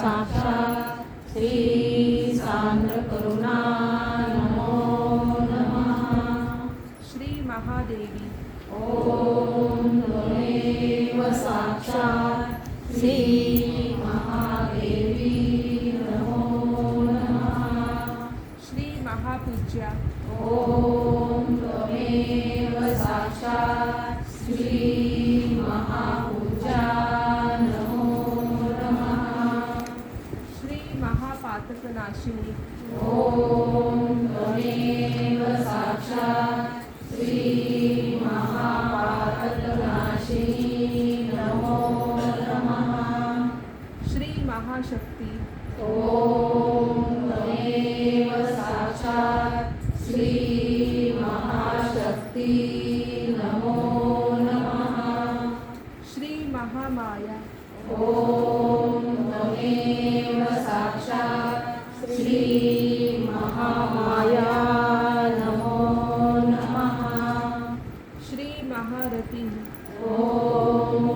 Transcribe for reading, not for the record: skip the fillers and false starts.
साक्षात् श्री सांद्र करुणा नमो नमः। श्री महादेवी ओम त्वमेव साक्षात् श्री महादेवी नमो नमः। श्री महापूज्या ओम त्वमेव साक्षात् श्री महापूजा नमो नमः। श्री महापातकनाशिनी ओम त्वमेव साक्षात् श्री महापातकनाशिनी नमो नमः। श्री महाशक्ती ओम त्वमेव साक्षात् श्री महाशक्ती नमो नमः। श्री महामाया ओम त्वमेव साक्षात् श्री महामाया नमो नमः। श्री महारथी ओम